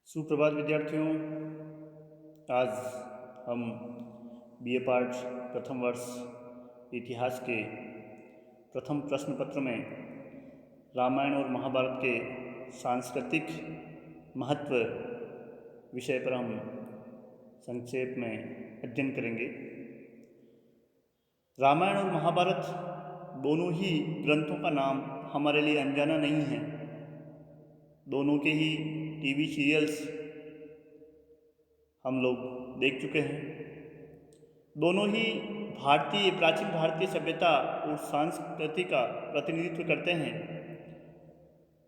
सुप्रभात विद्यार्थियों। आज हम बीए पार्ट प्रथम वर्ष इतिहास के प्रथम प्रश्न पत्र में रामायण और महाभारत के सांस्कृतिक महत्व विषय पर हम संक्षेप में अध्ययन करेंगे। रामायण और महाभारत दोनों ही ग्रंथों का नाम हमारे लिए अनजाना नहीं है। दोनों के ही टीवी सीरियल्स हम लोग देख चुके हैं। दोनों ही प्राचीन भारतीय सभ्यता और संस्कृति का प्रतिनिधित्व करते हैं।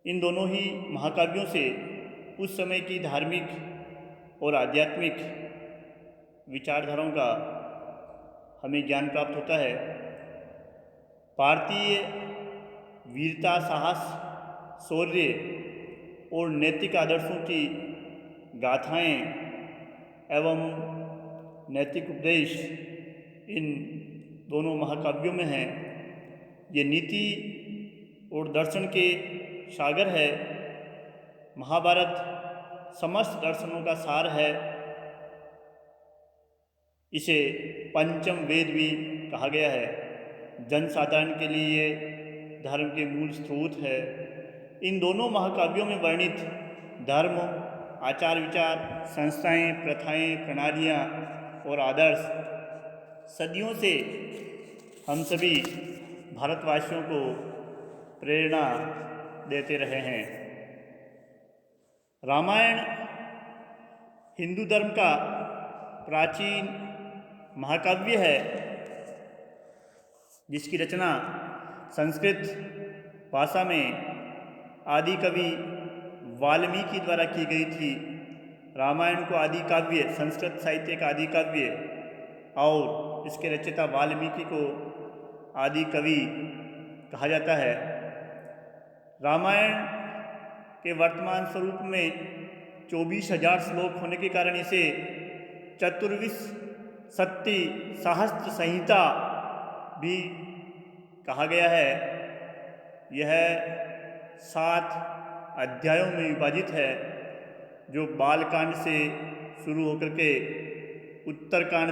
इन दोनों ही महाकाव्यों से उस समय की धार्मिक और आध्यात्मिक विचारधाराओं का हमें ज्ञान प्राप्त होता है। भारतीय वीरता, साहस, शौर्य और नैतिक आदर्शों की गाथाएं एवं नैतिक उपदेश इन दोनों महाकाव्यों में हैं। ये नीति और दर्शन के सागर है। महाभारत समस्त दर्शनों का सार है। इसे पंचम वेद भी कहा गया है। जन साधारण के लिए धर्म के मूल स्रोत है। इन दोनों महाकाव्यों में वर्णित धर्म, आचार विचार, संस्थाएं, प्रथाएं, प्रणालियाँ और आदर्श सदियों से हम सभी भारतवासियों को प्रेरणा देते रहे हैं। रामायण हिंदू धर्म का प्राचीन महाकाव्य है, जिसकी रचना संस्कृत भाषा में आदि कवि वाल्मीकि द्वारा की गई थी। रामायण को आदि काव्य, संस्कृत साहित्य का आदि काव्य और इसके रचयिता वाल्मीकि को आदि कवि कहा जाता है। रामायण के वर्तमान स्वरूप में 24,000 श्लोक होने के कारण इसे चतुर्विंशति सहस्त्र संहिता भी कहा गया है। यह 7 अध्यायों में विभाजित है, जो बालकांड से शुरू होकर के उत्तरकांड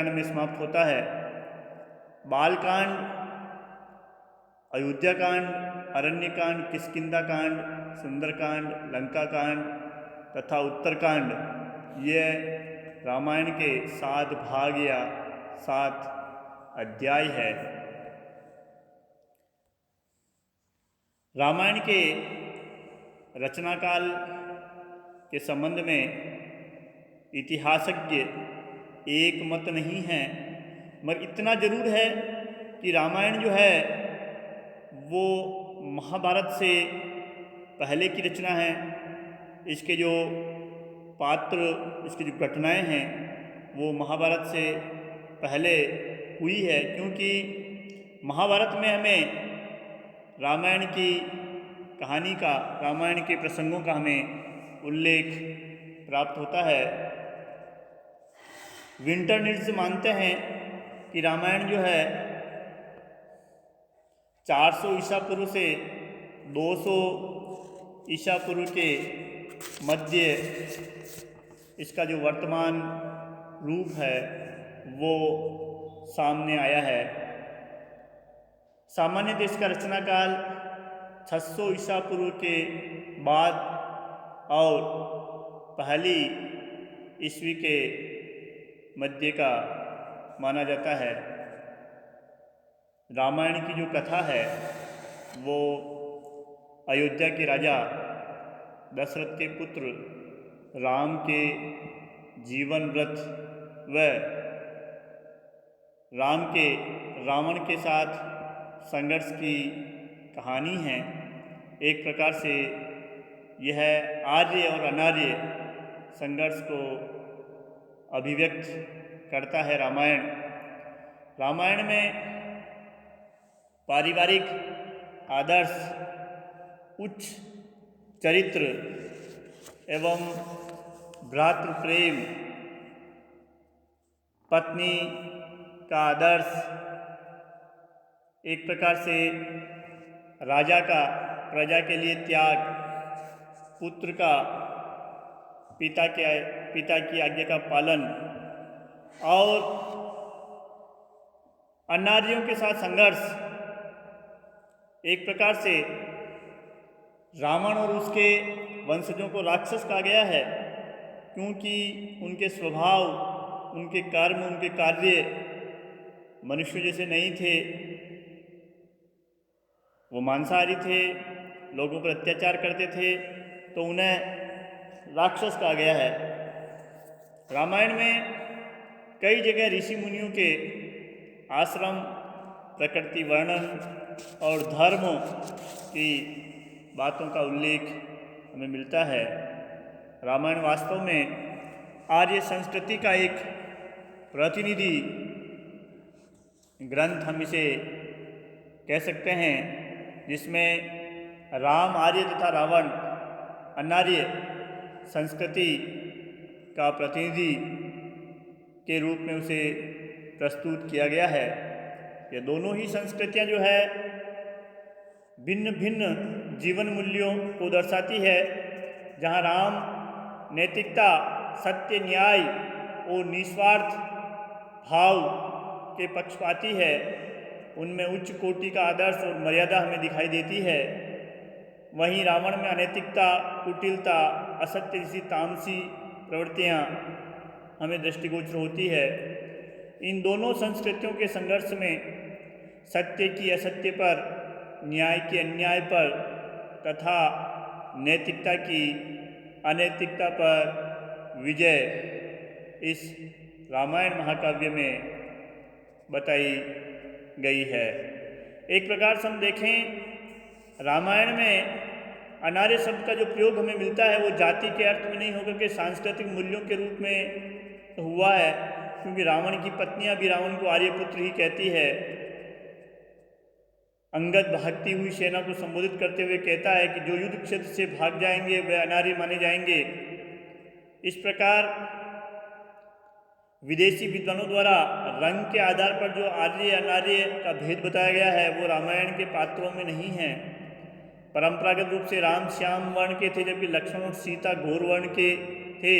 में समाप्त होता है। बालकांड, अयोध्याकांड, अरण्यकांड, किष्किंधाकांड, सुंदरकांड, लंकाकांड तथा उत्तरकांड यह रामायण के 7 भाग या 7 अध्याय है। रामायण के रचनाकाल के संबंध में इतिहासज्ञ एक मत नहीं है, मगर इतना जरूर है कि रामायण जो है वो महाभारत से पहले की रचना है। इसके जो पात्र, इसकी जो घटनाएं हैं वो महाभारत से पहले हुई है, क्योंकि महाभारत में हमें रामायण की कहानी का, रामायण के प्रसंगों का हमें उल्लेख प्राप्त होता है। विंटरनिट्स मानते हैं कि रामायण जो है 400 ईसा पूर्व से 200 ईसा पूर्व के मध्य इसका जो वर्तमान रूप है वो सामने आया है। सामान्यतः इसका रचना काल 600 ईसा पूर्व के बाद और पहली ईस्वी के मध्य का माना जाता है। रामायण की जो कथा है वो अयोध्या के राजा दशरथ के पुत्र राम के जीवन व्रत व राम के रावण के साथ संघर्ष की कहानी है। एक प्रकार से यह आर्य और अनार्य संघर्ष को अभिव्यक्त करता है। रामायण में पारिवारिक आदर्श, उच्च चरित्र एवं भ्रातृ प्रेम, पत्नी का आदर्श, एक प्रकार से राजा का प्रजा के लिए त्याग, पुत्र का पिता की आज्ञा का पालन और अनार्यों के साथ संघर्ष, एक प्रकार से रावण और उसके वंशजों को राक्षस कहा गया है, क्योंकि उनके स्वभाव, उनके कर्म, उनके कार्य मनुष्य जैसे नहीं थे। वो मांसाहारी थे, लोगों पर अत्याचार करते थे, तो उन्हें राक्षस कहा गया है। रामायण में कई जगह ऋषि मुनियों के आश्रम, प्रकृति वर्णन और धर्म की बातों का उल्लेख हमें मिलता है। रामायण वास्तव में आर्य संस्कृति का एक प्रतिनिधि ग्रंथ हम इसे कह सकते हैं, जिसमें राम आर्य तथा रावण अनार्य संस्कृति का प्रतिनिधि के रूप में उसे प्रस्तुत किया गया है। ये दोनों ही संस्कृतियां जो है भिन्न भिन्न जीवन मूल्यों को दर्शाती है। जहाँ राम नैतिकता, सत्य, न्याय और निस्वार्थ भाव के पक्षपाती है, उनमें उच्च कोटि का आदर्श और मर्यादा हमें दिखाई देती है। वहीं रावण में अनैतिकता, कुटिलता, असत्य जैसी तामसी प्रवृत्तियाँ हमें दृष्टिगोचर होती है। इन दोनों संस्कृतियों के संघर्ष में सत्य की असत्य पर, न्याय की अन्याय पर तथा नैतिकता की अनैतिकता पर विजय इस रामायण महाकाव्य में बताई गई है। एक प्रकार से हम देखें, रामायण में अनार्य शब्द का जो प्रयोग हमें मिलता है वो जाति के अर्थ में नहीं होकर के सांस्कृतिक मूल्यों के रूप में हुआ है, क्योंकि रावण की पत्नियां भी रावण को आर्यपुत्र ही कहती है। अंगद भागती हुई सेना को संबोधित करते हुए कहता है कि जो युद्ध क्षेत्र से भाग जाएंगे वे अनार्य माने जाएंगे। इस प्रकार विदेशी विद्वानों द्वारा रंग के आधार पर जो आर्य अनार्य का भेद बताया गया है वो रामायण के पात्रों में नहीं है। परंपरागत रूप से राम श्याम वर्ण के थे, जबकि लक्ष्मण और सीता घोर वर्ण के थे।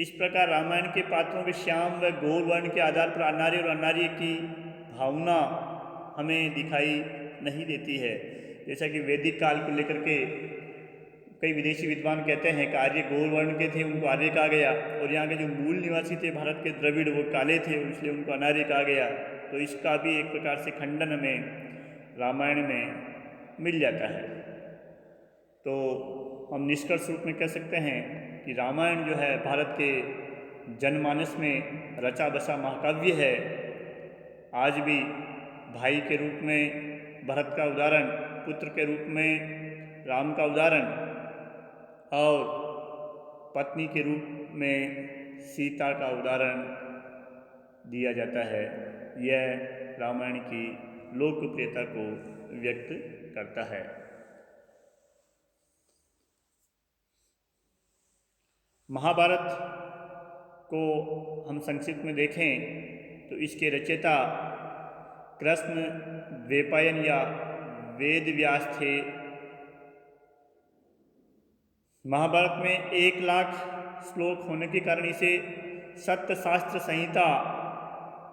इस प्रकार रामायण के पात्रों के श्याम व घोर वर्ण के आधार पर अनार्य और अनार्य की भावना हमें दिखाई नहीं देती है। जैसा कि वैदिक काल को लेकर के कई विदेशी विद्वान कहते हैं कि आर्य गौर वर्ण के थे, उनको आर्य कहा गया, और यहाँ के जो मूल निवासी थे भारत के द्रविड़ वो काले थे, इसलिए उनको अनार्य कहा गया। तो इसका भी एक प्रकार से खंडन हमें रामायण में मिल जाता है। तो हम निष्कर्ष रूप में कह सकते हैं कि रामायण जो है भारत के जनमानस में रचा बसा महाकाव्य है। आज भी भाई के रूप में भरत का उदाहरण, पुत्र के रूप में राम का उदाहरण और पत्नी के रूप में सीता का उदाहरण दिया जाता है। यह रामायण की लोकप्रियता को व्यक्त करता है। महाभारत को हम संक्षिप्त में देखें तो इसके रचयिता कृष्ण द्वैपायन या वेद व्यास थे। महाभारत में 1,00,000 श्लोक होने के कारण इसे सप्त शास्त्र संहिता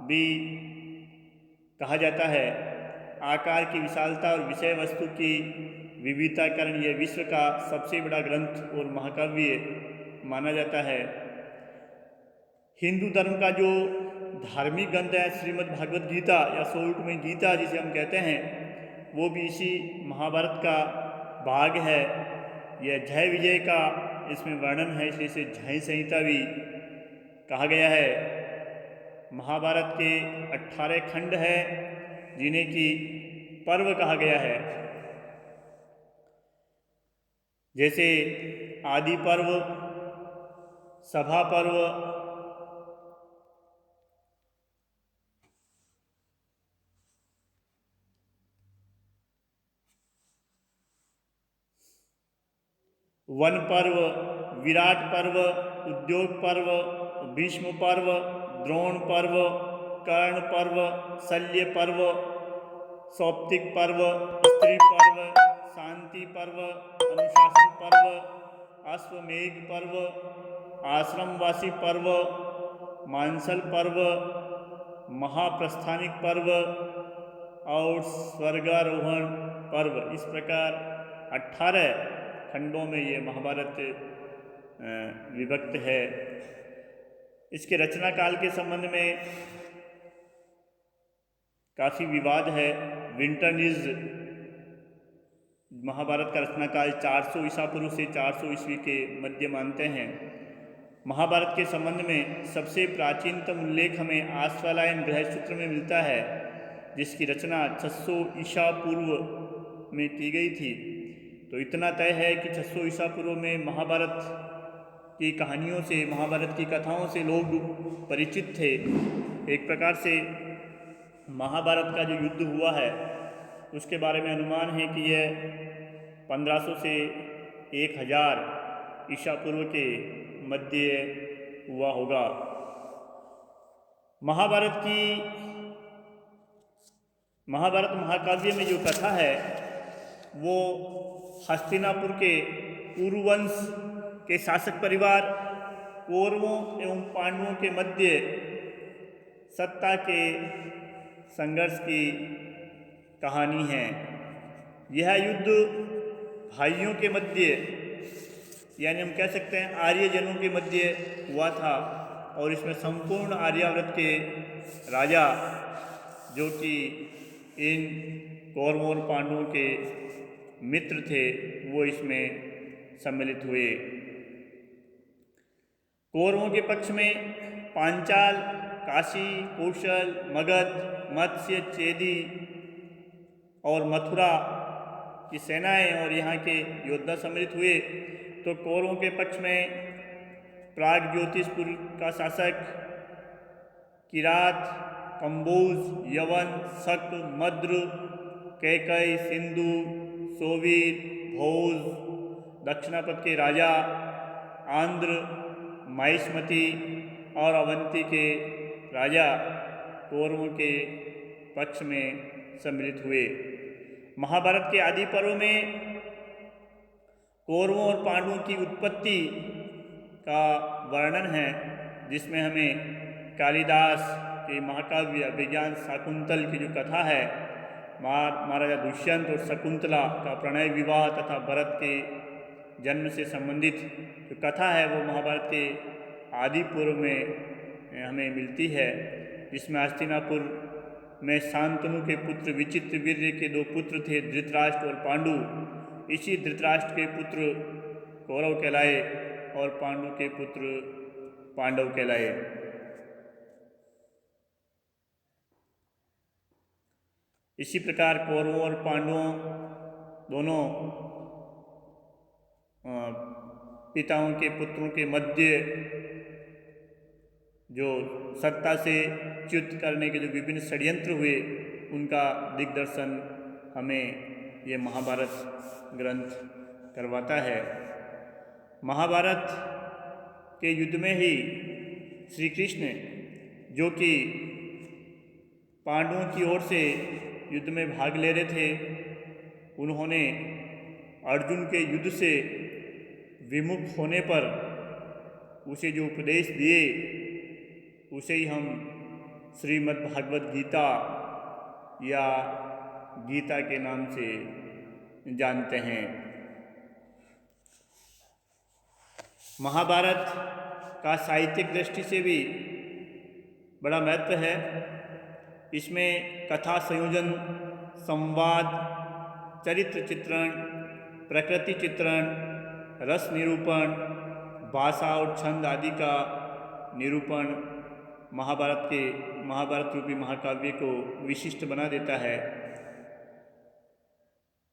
भी कहा जाता है। आकार की विशालता और विषय वस्तु की विविधता के कारण यह विश्व का सबसे बड़ा ग्रंथ और महाकाव्य माना जाता है। हिंदू धर्म का जो धार्मिक ग्रंथ है श्रीमद् भागवत गीता या 100वीं गीता जिसे हम कहते हैं, वो भी इसी महाभारत का भाग है। यह जय विजय का इसमें वर्णन है, इसलिए इसे जय संहिता भी कहा गया है। महाभारत के 18 खंड है जिन्हें कि पर्व कहा गया है, जैसे आदि पर्व, सभा पर्व, वन पर्व, विराट पर्व, उद्योग पर्व, भीष्म पर्व, द्रोण पर्व, कर्ण पर्व, शल्य पर्व, सौप्तिक पर्व, स्त्री पर्व, शांति पर्व, अनुशासन पर्व, अश्वमेध पर्व, आश्रमवासी पर्व, मानसल पर्व, महाप्रस्थानिक पर्व और स्वर्गारोहण पर्व। इस प्रकार 18 खंडों में ये महाभारत विभक्त है। इसके रचना काल के संबंध में काफ़ी विवाद है। विंटरनिज महाभारत का रचना काल 400 ईसा पूर्व से 400 ईस्वी के मध्य मानते हैं। महाभारत के संबंध में सबसे प्राचीनतम उल्लेख हमें आश्वालायन गृहसूत्र में मिलता है, जिसकी रचना 600 ईसा पूर्व में की गई थी। तो इतना तय है कि 600 ईसा पूर्व में महाभारत की कहानियों से, महाभारत की कथाओं से लोग परिचित थे। एक प्रकार से महाभारत का जो युद्ध हुआ है उसके बारे में अनुमान है कि यह 1500 से 1000 ईसा पूर्व के मध्य हुआ होगा। महाभारत महाकाव्य में जो कथा है वो हस्तिनापुर के कुरुवंश के शासक परिवार कौरवों एवं पांडवों के मध्य सत्ता के संघर्ष की कहानी है। यह युद्ध भाइयों के मध्य, यानी हम कह सकते हैं आर्यजनों के मध्य हुआ था, और इसमें संपूर्ण आर्यावर्त के राजा जो कि इन कौरवों और पांडवों के मित्र थे वो इसमें सम्मिलित हुए। कौरवों के पक्ष में पांचाल, काशी, कौशल, मगध, मत्स्य, चेदी और मथुरा की सेनाएं और यहाँ के योद्धा सम्मिलित हुए। तो कौरवों के पक्ष में प्राग ज्योतिषपुर का शासक किरात, कंबोज, यवन, शक, मद्र, कैकई, सिंधु, सोवीर, भोज, दक्षिणापथ के राजा आंध्र, माहिष्मती और अवंती के राजा कौरवों के पक्ष में सम्मिलित हुए। महाभारत के आदि पर्व में कौरवों और पांडवों की उत्पत्ति का वर्णन है, जिसमें हमें कालिदास के महाकाव्य अभिज्ञान शाकुंतल की जो कथा है, महाराजा दुष्यंत और शकुंतला का प्रणय विवाह तथा भरत के जन्म से संबंधित जो कथा है वो महाभारत के आदि पूर्व में हमें मिलती है, जिसमें हस्तिनापुर में शांतनु के पुत्र विचित्रवीर्य के 2 पुत्र थे, धृतराष्ट्र और पांडु। इसी धृतराष्ट्र के पुत्र कौरव कहलाए और पांडु के पुत्र पांडव कहलाए। इसी प्रकार कौरवों और पांडवों दोनों पिताओं के पुत्रों के मध्य जो सत्ता से च्युत करने के जो विभिन्न षड्यंत्र हुए उनका दिग्दर्शन हमें ये महाभारत ग्रंथ करवाता है। महाभारत के युद्ध में ही श्री कृष्ण जो कि पांडवों की ओर से युद्ध में भाग ले रहे थे, उन्होंने अर्जुन के युद्ध से विमुख होने पर उसे जो उपदेश दिए उसे ही हम श्रीमद् भागवत गीता या गीता के नाम से जानते हैं। महाभारत का साहित्यिक दृष्टि से भी बड़ा महत्व है। इसमें कथा संयोजन, संवाद, चरित्र चित्रण, प्रकृति चित्रण, रस निरूपण, भाषा और छंद आदि का निरूपण महाभारत रूपी महाकाव्य को विशिष्ट बना देता है।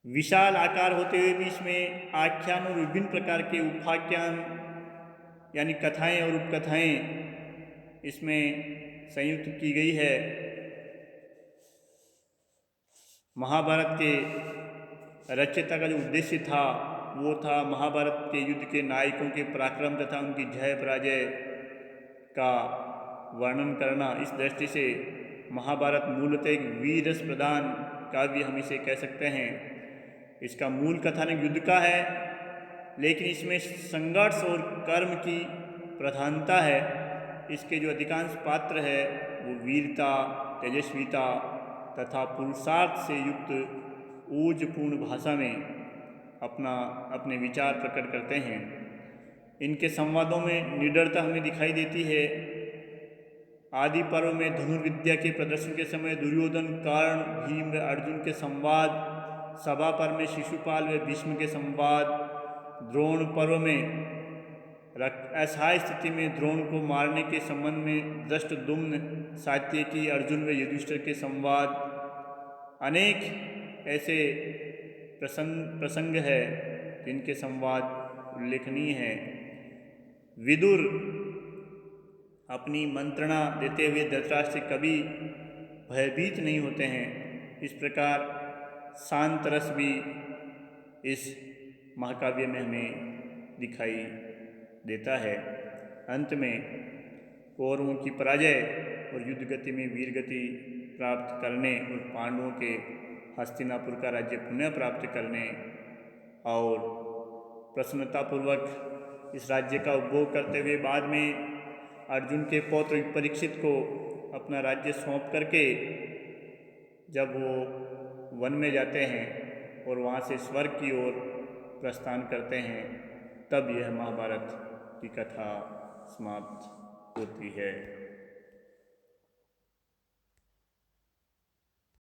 विशाल आकार होते हुए भी इसमें आख्यान और विभिन्न प्रकार के उपाख्यान यानी कथाएं और उपकथाएं इसमें संयुक्त की गई है। महाभारत के रचयिता का जो उद्देश्य था वो था महाभारत के युद्ध के नायकों के पराक्रम तथा उनकी जय पराजय का वर्णन करना। इस दृष्टि से महाभारत मूलतः एक वीर रस प्रधान काव्य हम इसे कह सकते हैं। इसका मूल कथानक युद्ध का है, लेकिन इसमें संघर्ष और कर्म की प्रधानता है। इसके जो अधिकांश पात्र है वो वीरता, तेजस्विता तथा पुरुषार्थ से युक्त ऊर्जपूर्ण भाषा में अपने विचार प्रकट करते हैं। इनके संवादों में निडरता हमें दिखाई देती है। आदि पर्व में धनुर्विद्या के प्रदर्शन के समय दुर्योधन, कर्ण, भीम व अर्जुन के संवाद, सभा पर्व में शिशुपाल व भीष्म के संवाद, द्रोण पर्व में असहाय स्थिति में द्रोण को मारने के संबंध में धृष्टद्युम्न, सात्यकी, अर्जुन व युधिष्ठिर के संवाद, अनेक ऐसे प्रसंग है जिनके संवाद उल्लेखनीय हैं। विदुर अपनी मंत्रणा देते हुए धृतराष्ट्र से कभी भयभीत नहीं होते हैं। इस प्रकार शांत रस भी इस महाकाव्य में हमें दिखाई देता है। अंत में कौरवों की पराजय और युद्ध गति में वीर गति प्राप्त करने और पांडवों के हस्तिनापुर का राज्य पुनः प्राप्त करने और प्रसन्नतापूर्वक इस राज्य का उपभोग करते हुए बाद में अर्जुन के पौत्र परीक्षित को अपना राज्य सौंप करके जब वो वन में जाते हैं और वहाँ से स्वर्ग की ओर प्रस्थान करते हैं, तब यह महाभारत की कथा समाप्त होती है।